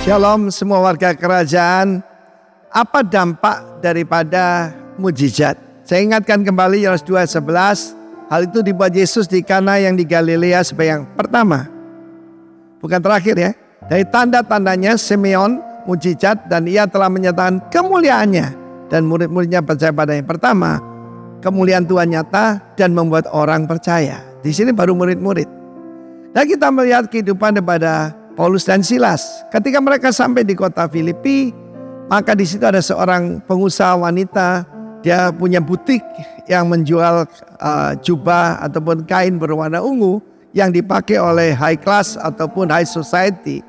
Shalom semua warga kerajaan. Apa dampak daripada mujizat? Saya ingatkan kembali Yohanes 2:11. Hal itu dibuat Yesus di Kana yang di Galilea sebagai yang pertama, bukan terakhir ya. Dari tanda-tandanya Simeon mujizat, dan ia telah menyatakan kemuliaannya, dan murid-muridnya percaya pada yang pertama. Kemuliaan Tuhan nyata dan membuat orang percaya. Di sini baru murid-murid. Dan kita melihat kehidupan daripada Paulus dan Silas. Ketika mereka sampai di kota Filipi, maka di situ ada seorang pengusaha wanita. Dia punya butik yang menjual jubah ataupun kain berwarna ungu yang dipakai oleh high class ataupun high society.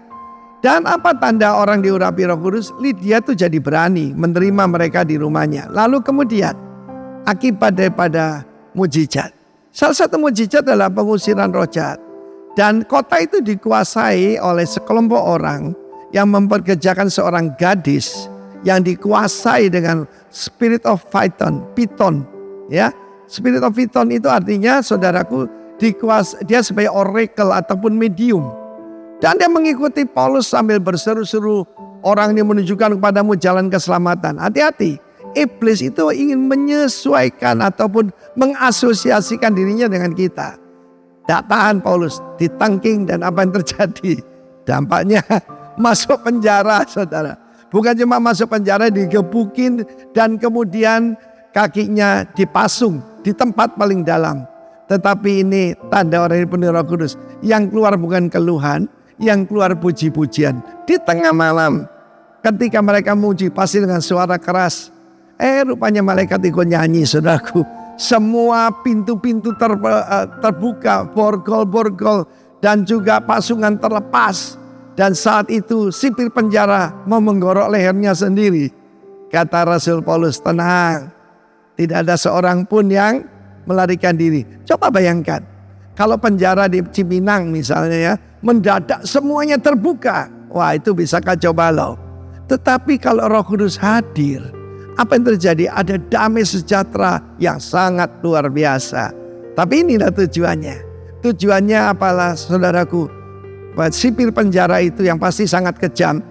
Dan apa tanda orang diurapi Roh Kudus? Lydia tuh jadi berani menerima mereka di rumahnya. Lalu kemudian akibat daripada mujizat, salah satu mujizat adalah pengusiran roh jahat. Dan kota itu dikuasai oleh sekelompok orang yang memperkerjakan seorang gadis yang dikuasai dengan spirit of Python, ya. Spirit of Python itu artinya, saudaraku, dia sebagai oracle ataupun medium. Dan dia mengikuti Paulus sambil berseru-seru, orang yang menunjukkan kepadamu jalan keselamatan. Hati-hati, iblis itu ingin menyesuaikan ataupun mengasosiasikan dirinya dengan kita. Tak tahan Paulus, ditangking, dan apa yang terjadi? Dampaknya masuk penjara, saudara. Bukan cuma masuk penjara, digebukin dan kemudian kakinya dipasung di tempat paling dalam. Tetapi ini tanda orang yang penuh Roh Kudus. Yang keluar bukan keluhan, yang keluar puji-pujian. Di tengah malam ketika mereka muji pasti dengan suara keras. Rupanya malaikat ikut nyanyi, saudaraku. Semua pintu-pintu terbuka, borgol-borgol, dan juga pasungan terlepas. Dan saat itu sipir penjara mau menggorok lehernya sendiri. Kata Rasul Paulus, tenang, tidak ada seorang pun yang melarikan diri. Coba bayangkan, kalau penjara di Cipinang misalnya ya, mendadak semuanya terbuka. Wah, itu bisa kacau balau. Tetapi kalau Roh Kudus hadir, apa yang terjadi? Ada damai sejahtera yang sangat luar biasa. Tapi inilah tujuannya. Tujuannya apalah, saudaraku? Sipir penjara itu yang pasti sangat kejam,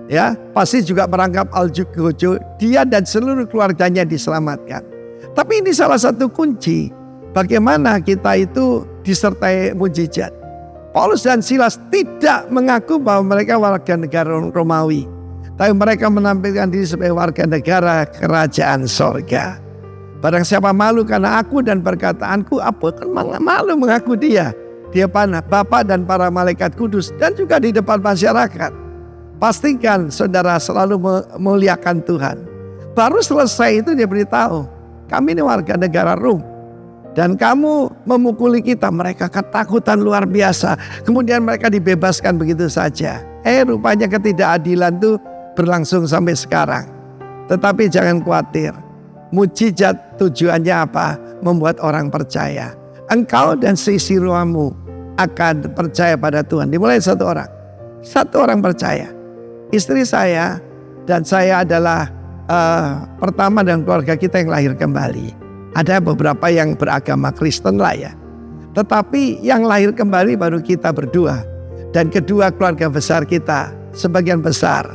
ya, pasti juga merangkap Aljugojo. Dia dan seluruh keluarganya diselamatkan. Tapi ini salah satu kunci bagaimana kita itu disertai mujizat. Paulus dan Silas tidak mengaku bahwa mereka warga negara Romawi, tapi mereka menampilkan diri sebagai warga negara kerajaan sorga. Barang siapa malu karena aku dan perkataanku, apa kan malu mengaku dia di depan Bapa dan para malaikat kudus, dan juga di depan masyarakat. Pastikan saudara selalu memuliakan Tuhan. Baru selesai itu dia beritahu, kami ini warga negara Rom, dan kamu memukuli kita. Mereka ketakutan luar biasa. Kemudian mereka dibebaskan begitu saja. Rupanya ketidakadilan itu berlangsung sampai sekarang. Tetapi jangan khawatir. Mujizat tujuannya apa? Membuat orang percaya. Engkau dan seisi rumahmu akan percaya pada Tuhan. Dimulai satu orang percaya. Istri saya dan saya adalah pertama dalam keluarga kita yang lahir kembali. Ada beberapa yang beragama Kristen lah ya. Tetapi yang lahir kembali baru kita berdua. Dan kedua, keluarga besar kita sebagian besar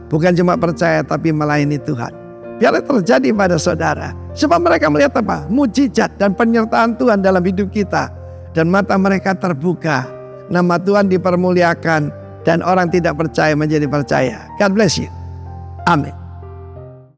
bukan cuma percaya tapi melayani Tuhan. Biarlah terjadi pada saudara. Sebab mereka melihat apa? Mujizat dan penyertaan Tuhan dalam hidup kita. Dan mata mereka terbuka. Nama Tuhan dipermuliakan. Dan orang tidak percaya menjadi percaya. God bless you. Amin.